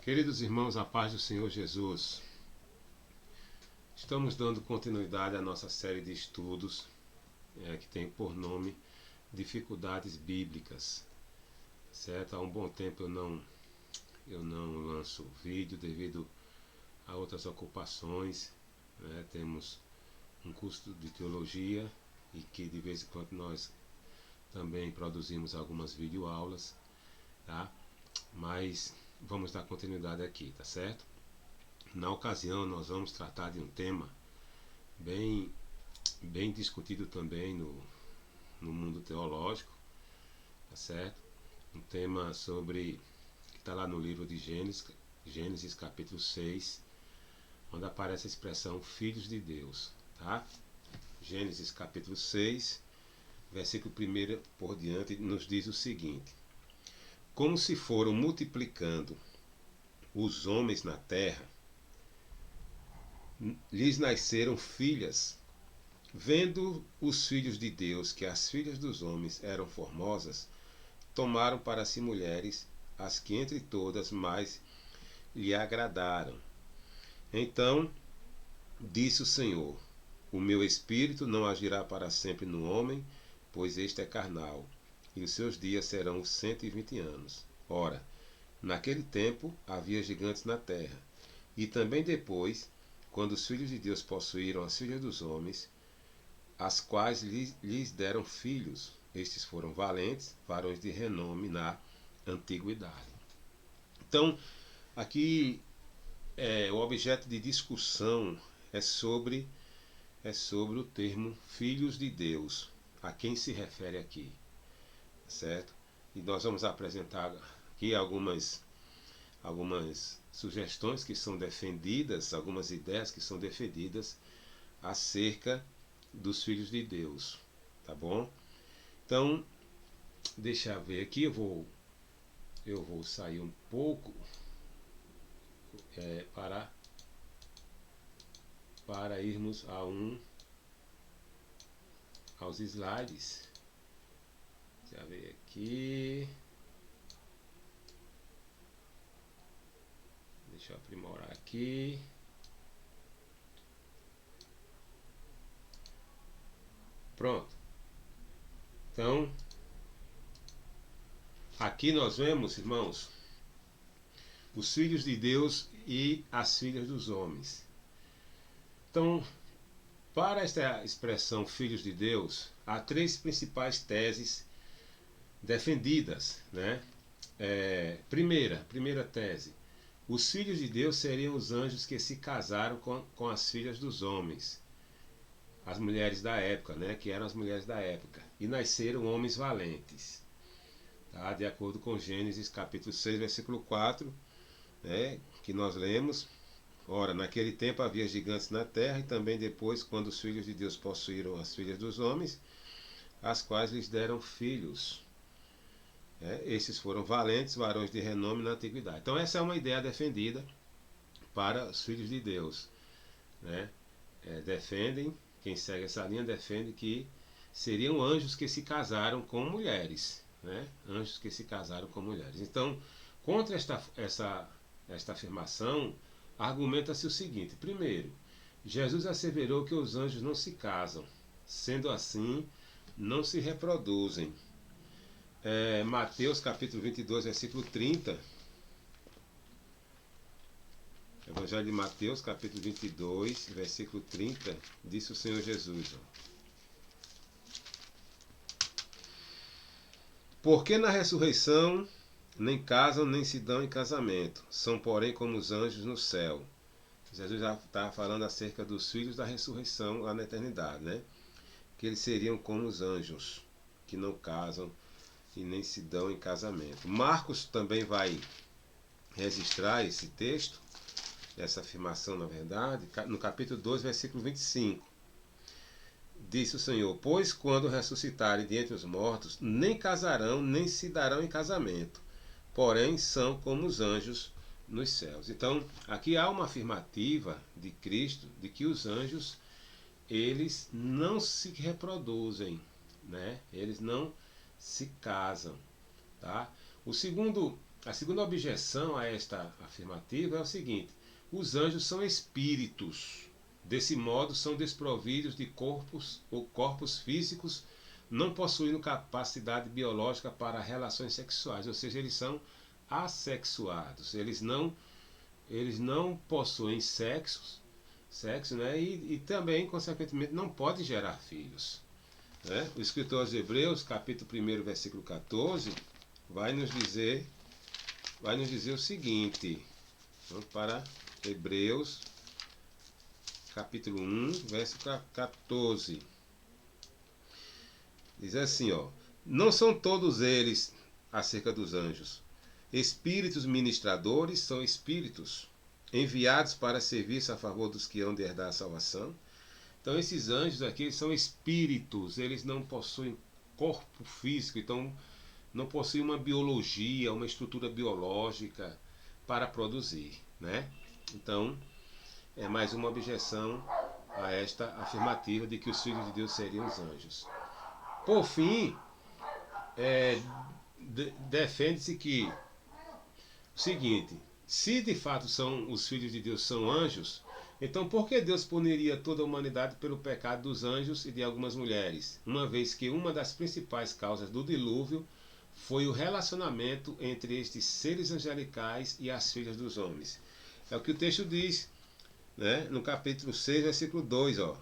Queridos irmãos, a paz do Senhor Jesus, estamos dando continuidade à nossa série de estudos que tem por nome Dificuldades Bíblicas, certo? Há um bom tempo eu não lanço vídeo devido a outras ocupações, né? Temos um curso de teologia e que de vez em quando nós também produzimos algumas videoaulas, tá? Mas vamos dar continuidade aqui, tá certo? Na ocasião nós vamos tratar de um tema bem discutido também no mundo teológico, tá certo? Um tema sobre que está lá no livro de Gênesis capítulo 6, onde aparece a expressão filhos de Deus, tá? Gênesis capítulo 6, versículo 1 por diante, nos diz o seguinte: como se foram multiplicando os homens na terra, lhes nasceram filhas. Vendo os filhos de Deus que as filhas dos homens eram formosas, tomaram para si mulheres, as que entre todas mais lhe agradaram. Então disse o Senhor: o meu espírito não agirá para sempre no homem, pois este é carnal, e os seus dias serão 120 anos. Ora, naquele tempo havia gigantes na terra, e também depois, quando os filhos de Deus possuíram as filhas dos homens, as quais lhes deram filhos. Estes foram valentes, varões de renome na antiguidade. Então, aqui o objeto de discussão é sobre o termo filhos de Deus. A quem se refere aqui, certo? E nós vamos apresentar aqui algumas sugestões que são defendidas, algumas ideias que são defendidas acerca dos filhos de Deus, tá bom? Então, deixa eu ver aqui, eu vou sair um pouco para irmos aos slides. Deixa eu ver aqui. Deixa eu aprimorar aqui. Pronto. Então, aqui nós vemos, irmãos, os filhos de Deus e as filhas dos homens. Então, para esta expressão filhos de Deus, há três principais teses defendidas, né? Primeira tese: os filhos de Deus seriam os anjos que se casaram com as filhas dos homens, as mulheres da época, né? Que eram as mulheres da época, e nasceram homens valentes, tá? De acordo com Gênesis capítulo 6, versículo 4, né? Que nós lemos: ora, naquele tempo havia gigantes na terra, e também depois, quando os filhos de Deus possuíram as filhas dos homens, as quais lhes deram filhos. Esses foram valentes, varões de renome na antiguidade. Então essa é uma ideia defendida para os filhos de Deus, né? Quem segue essa linha defende que seriam anjos que se casaram com mulheres, né? Anjos que se casaram com mulheres. Então, contra esta afirmação, argumenta-se o seguinte: primeiro, Jesus asseverou que os anjos não se casam, sendo assim, não se reproduzem. Mateus capítulo 22, versículo 30. Evangelho de Mateus capítulo 22, versículo 30, disse o Senhor Jesus: porque na ressurreição nem casam nem se dão em casamento, são porém como os anjos no céu. Jesus já está falando acerca dos filhos da ressurreição lá na eternidade, né? Que eles seriam como os anjos, que não casam e nem se dão em casamento. Marcos também vai registrar esse texto, essa afirmação, na verdade, no capítulo 2, versículo 25. Disse o Senhor: pois quando ressuscitarem de entre os mortos, nem casarão, nem se darão em casamento, porém são como os anjos nos céus. Então, aqui há uma afirmativa de Cristo de que os anjos, eles não se reproduzem, né? Eles não se casam, tá? O segundo A segunda objeção a esta afirmativa é o seguinte: os anjos são espíritos. Desse modo, são desprovidos de corpos ou corpos físicos, não possuindo capacidade biológica para relações sexuais, ou seja, eles são assexuados. Eles não possuem sexo, né? E também, consequentemente, não podem gerar filhos. Né? O escritor aos Hebreus, capítulo 1, versículo 14, vai nos dizer o seguinte. Vamos para Hebreus, capítulo 1, versículo 14. Diz assim, ó: não são todos eles, acerca dos anjos, espíritos ministradores, são espíritos enviados para serviço a favor dos que hão de herdar a salvação. Então esses anjos aqui, eles são espíritos, eles não possuem corpo físico, então não possuem uma biologia, uma estrutura biológica para produzir, né? Então é mais uma objeção a esta afirmativa de que os filhos de Deus seriam os anjos. Por fim, defende-se que o seguinte: se de fato os filhos de Deus são anjos, então por que Deus puniria toda a humanidade pelo pecado dos anjos e de algumas mulheres, uma vez que uma das principais causas do dilúvio foi o relacionamento entre estes seres angelicais e as filhas dos homens? É o que o texto diz, né? No capítulo 6, versículo 2, ó: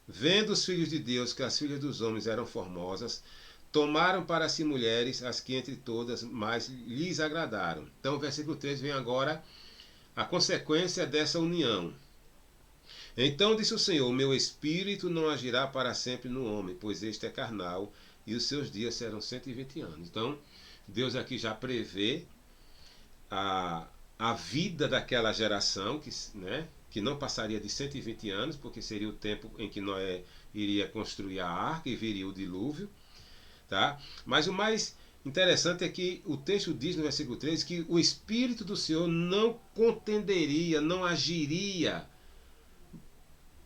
vendo os filhos de Deus que as filhas dos homens eram formosas, tomaram para si mulheres, as que entre todas mais lhes agradaram. Então o versículo 3 vem agora a consequência dessa união. Então disse o Senhor: meu espírito não agirá para sempre no homem, pois este é carnal, e os seus dias serão 120 anos. Então Deus aqui já prevê a vida daquela geração, que não passaria de 120 anos, porque seria o tempo em que Noé iria construir a arca e viria o dilúvio. Tá? Mas o mais interessante é que o texto diz no versículo 3 que o Espírito do Senhor não contenderia, não agiria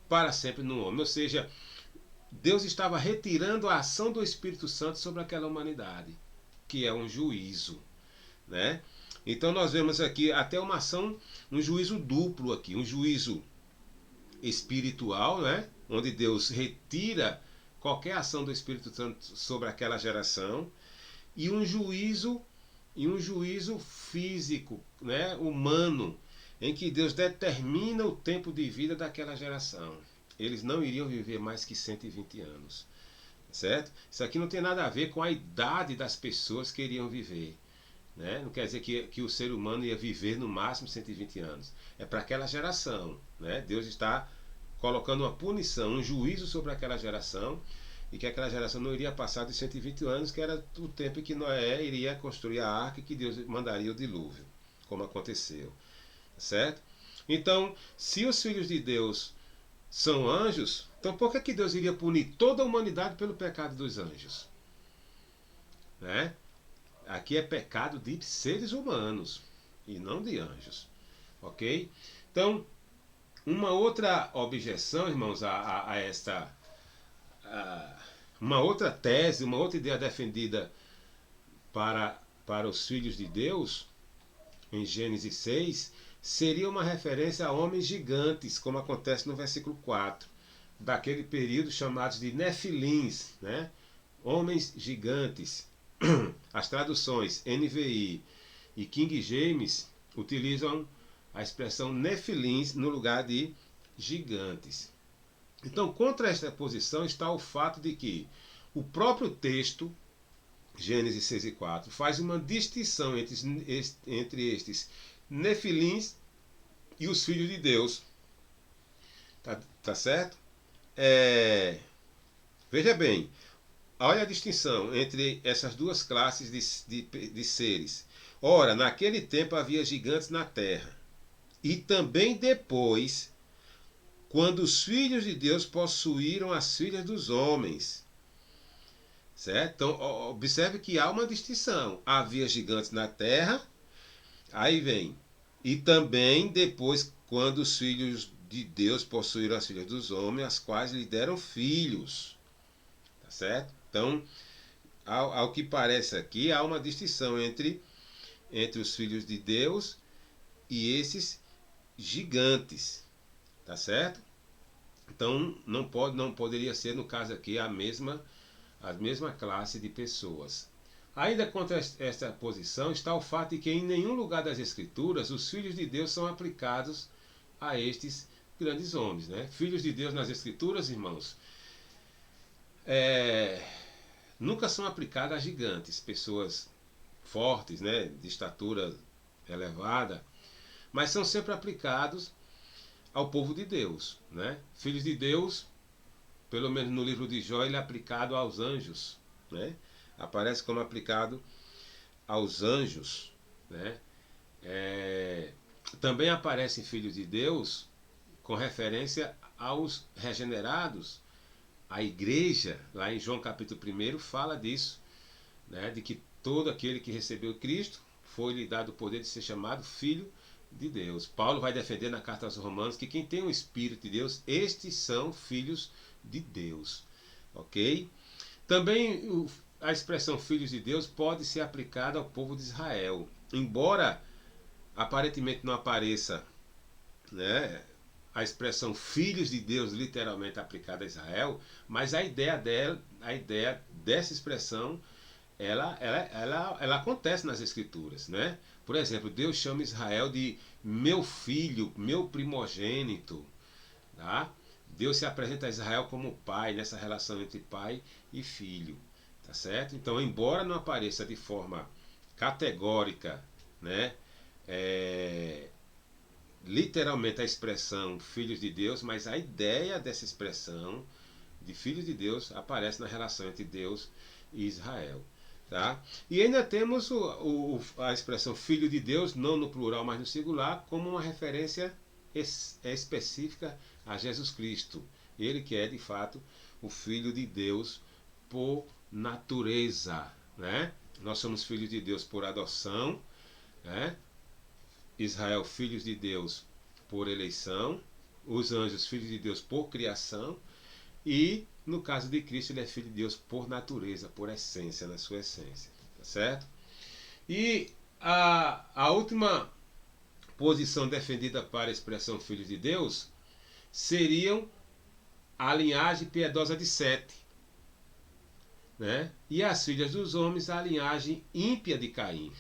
para sempre no homem. Ou seja, Deus estava retirando a ação do Espírito Santo sobre aquela humanidade, que é um juízo, né? Então nós vemos aqui até uma ação, um juízo duplo aqui, um juízo espiritual, né? Onde Deus retira qualquer ação do Espírito Santo sobre aquela geração, e um juízo físico, né, humano, em que Deus determina o tempo de vida daquela geração. Eles não iriam viver mais que 120 anos, certo? Isso aqui não tem nada a ver com a idade das pessoas que iriam viver, né? Não quer dizer que o ser humano ia viver no máximo 120 anos. É para aquela geração, né? Deus está colocando uma punição, um juízo sobre aquela geração, e que aquela geração não iria passar de 120 anos, que era o tempo em que Noé iria construir a arca e que Deus mandaria o dilúvio, como aconteceu, certo? Então, se os filhos de Deus são anjos, então por que Deus iria punir toda a humanidade pelo pecado dos anjos? Né? Aqui é pecado de seres humanos e não de anjos, ok? Então, uma outra objeção, irmãos, a esta... uma outra tese, uma outra ideia defendida para os filhos de Deus, em Gênesis 6, seria uma referência a homens gigantes, como acontece no versículo 4, daquele período chamados de Nefilins, né? Homens gigantes. As traduções NVI e King James utilizam a expressão Nefilins no lugar de gigantes. Então, contra esta posição está o fato de que o próprio texto, Gênesis 6 e 4, faz uma distinção entre estes Nefilins e os filhos de Deus. Tá certo? Veja bem, olha a distinção entre essas duas classes de seres. Ora, naquele tempo havia gigantes na terra, e também depois, quando os filhos de Deus possuíram as filhas dos homens. Certo? Então, observe que há uma distinção. Havia gigantes na terra, aí vem. E também depois, quando os filhos de Deus possuíram as filhas dos homens, as quais lhe deram filhos. Tá certo? Então, ao que parece aqui, há uma distinção entre entre os filhos de Deus e esses gigantes, tá certo? Então não poderia ser, no caso aqui, a mesma classe de pessoas. Ainda contra esta posição está o fato de que em nenhum lugar das Escrituras os filhos de Deus são aplicados a estes grandes homens, né? Filhos de Deus nas Escrituras, irmãos, nunca são aplicados a gigantes, pessoas fortes, né, de estatura elevada, mas são sempre aplicados ao povo de Deus, né? Filhos de Deus, pelo menos no livro de Jó, ele é aplicado aos anjos, né? Aparece como aplicado aos anjos, né? Também aparecem filhos de Deus com referência aos regenerados. A igreja, lá em João capítulo 1, fala disso, né? De que todo aquele que recebeu Cristo foi-lhe dado o poder de ser chamado filho de Deus. Paulo vai defender na carta aos Romanos que quem tem o Espírito de Deus, estes são filhos de Deus. Ok? Também a expressão filhos de Deus pode ser aplicada ao povo de Israel. Embora aparentemente não apareça, né, a expressão filhos de Deus literalmente aplicada a Israel, mas a ideia dessa expressão ela acontece nas Escrituras, né? Por exemplo, Deus chama Israel de meu filho, meu primogênito, tá? Deus se apresenta a Israel como pai, nessa relação entre pai e filho, tá certo? Então, embora não apareça de forma categórica, né, literalmente a expressão filhos de Deus, mas a ideia dessa expressão de filhos de Deus aparece na relação entre Deus e Israel. Tá? E ainda temos a expressão filho de Deus, não no plural, mas no singular, como uma referência específica a Jesus Cristo. Ele que é, de fato, o Filho de Deus por natureza. Né? Nós somos filhos de Deus por adoção, né? Israel, filhos de Deus por eleição, os anjos, filhos de Deus por criação, e no caso de Cristo, ele é filho de Deus por natureza, por essência, na sua essência. Tá certo? E a última posição defendida para a expressão filhos de Deus seriam a linhagem piedosa de Sete, né? E as filhas dos homens, a linhagem ímpia de Caim.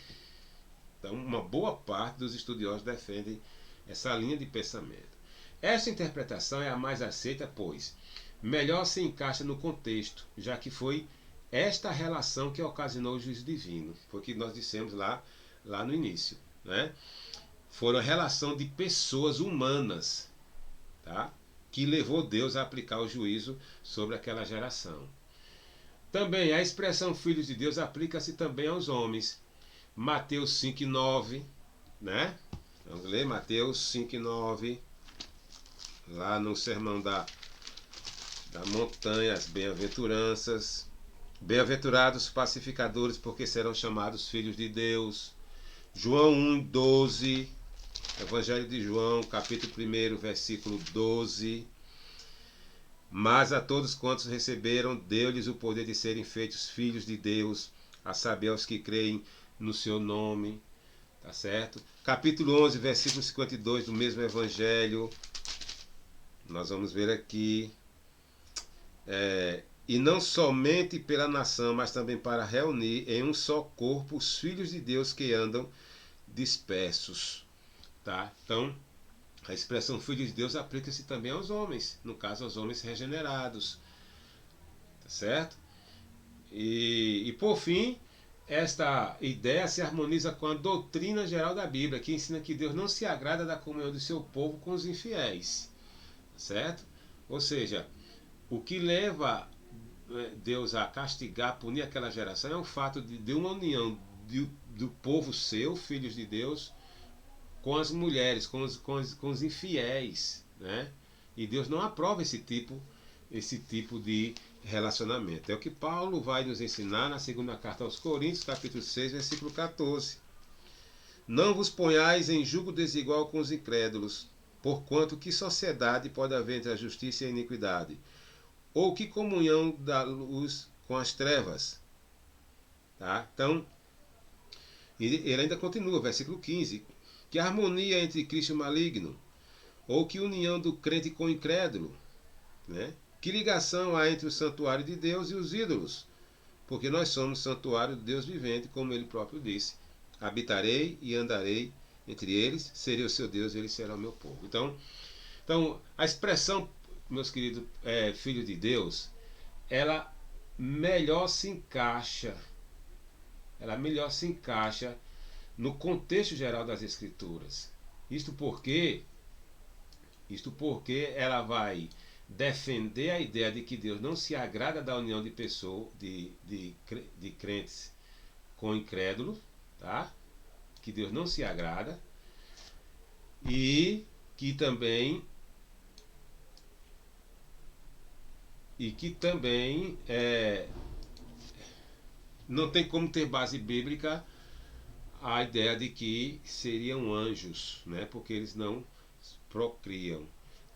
Então, uma boa parte dos estudiosos defendem essa linha de pensamento. Esta interpretação é a mais aceita, pois melhor se encaixa no contexto, já que foi esta relação que ocasionou o juízo divino. Foi o que nós dissemos lá no início, né? Foram a relação de pessoas humanas, tá? Que levou Deus a aplicar o juízo sobre aquela geração. Também a expressão filhos de Deus aplica-se também aos homens. Mateus 5,9, né? Vamos ler Mateus 5,9, lá no sermão da montanha, as bem-aventuranças. Bem-aventurados pacificadores, porque serão chamados filhos de Deus. João 1,12, Evangelho de João, capítulo 1, versículo 12. Mas a todos quantos receberam, deu-lhes o poder de serem feitos filhos de Deus, a saber, aos que creem no seu nome. Tá certo? Capítulo 11, versículo 52 do mesmo Evangelho. Nós vamos ver aqui. E não somente pela nação, mas também para reunir em um só corpo os filhos de Deus que andam dispersos. Tá? Então, a expressão filho de Deus aplica-se também aos homens, no caso aos homens regenerados. Tá certo? E por fim, esta ideia se harmoniza com a doutrina geral da Bíblia, que ensina que Deus não se agrada da comunhão do seu povo com os infiéis. Tá certo? Ou seja, o que leva Deus a castigar, punir aquela geração é o fato de uma união do povo seu, filhos de Deus, com as mulheres, com os infiéis, né? E Deus não aprova esse tipo de relacionamento. É o que Paulo vai nos ensinar na segunda carta aos Coríntios, capítulo 6, versículo 14. Não vos ponhais em jugo desigual com os incrédulos, porquanto que sociedade pode haver entre a justiça e a iniquidade? Ou que comunhão da luz com as trevas? Tá? Então, E ele ainda continua, versículo 15. Que harmonia entre Cristo e o maligno? Ou que união do crente com o incrédulo? Né? Que ligação há entre o santuário de Deus e os ídolos? Porque nós somos santuário de Deus vivente, como ele próprio disse. Habitarei e andarei entre eles, serei o seu Deus e ele será o meu povo. Então a expressão, meus queridos filhos de Deus, ela melhor se encaixa, no contexto geral das Escrituras. Isto porque ela vai defender a ideia de que Deus não se agrada da união de pessoas, de crentes com incrédulos, tá? Que Deus não se agrada, e que também não tem como ter base bíblica a ideia de que seriam anjos, né? Porque eles não procriam,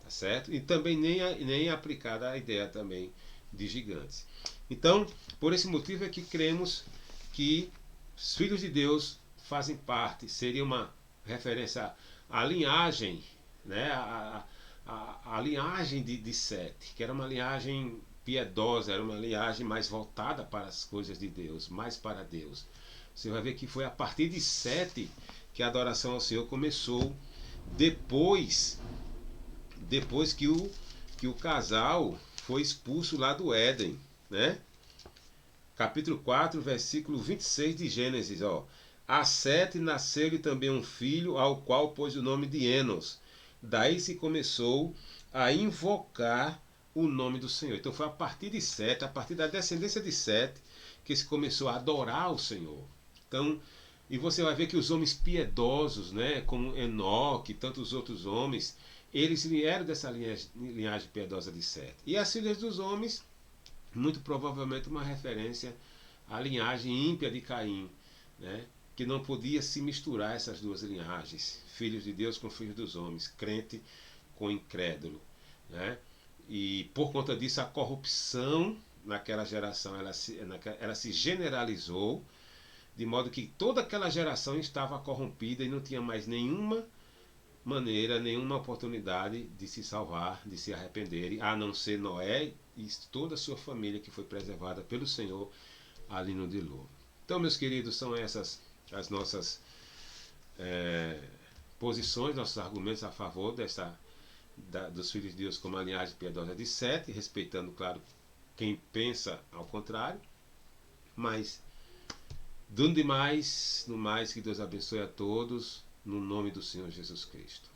tá certo? E também nem aplicada a ideia também de gigantes. Então, por esse motivo é que cremos que os filhos de Deus fazem parte, seria uma referência à linhagem, né? A linhagem de Sete, que era uma linhagem piedosa, era uma linhagem mais voltada para as coisas de Deus, mais para Deus. Você vai ver que foi a partir de Sete que a adoração ao Senhor começou, depois que o casal foi expulso lá do Éden, né? Capítulo 4, versículo 26 de Gênesis, ó. A Sete nasceu-lhe também um filho, ao qual pôs o nome de Enos. Daí se começou a invocar o nome do Senhor. Então foi a partir de Sete, a partir da descendência de Sete, que se começou a adorar o Senhor. Então, e você vai ver que os homens piedosos, né, como Enoque e tantos outros homens, eles vieram dessa linhagem piedosa de Sete. E as filhas dos homens, muito provavelmente uma referência à linhagem ímpia de Caim, né, que não podia se misturar essas duas linhagens, filhos de Deus com filhos dos homens, crente com incrédulo, né? E por conta disso a corrupção naquela geração ela se generalizou, de modo que toda aquela geração estava corrompida e não tinha mais nenhuma maneira, nenhuma oportunidade de se salvar, de se arrependerem, a não ser Noé e toda a sua família que foi preservada pelo Senhor ali no dilúvio. Então, meus queridos, são essas as nossas posições, nossos argumentos a favor dos filhos de Deus como a linhagem piedosa de Sete, respeitando, claro, quem pensa ao contrário, mas no mais, que Deus abençoe a todos, no nome do Senhor Jesus Cristo.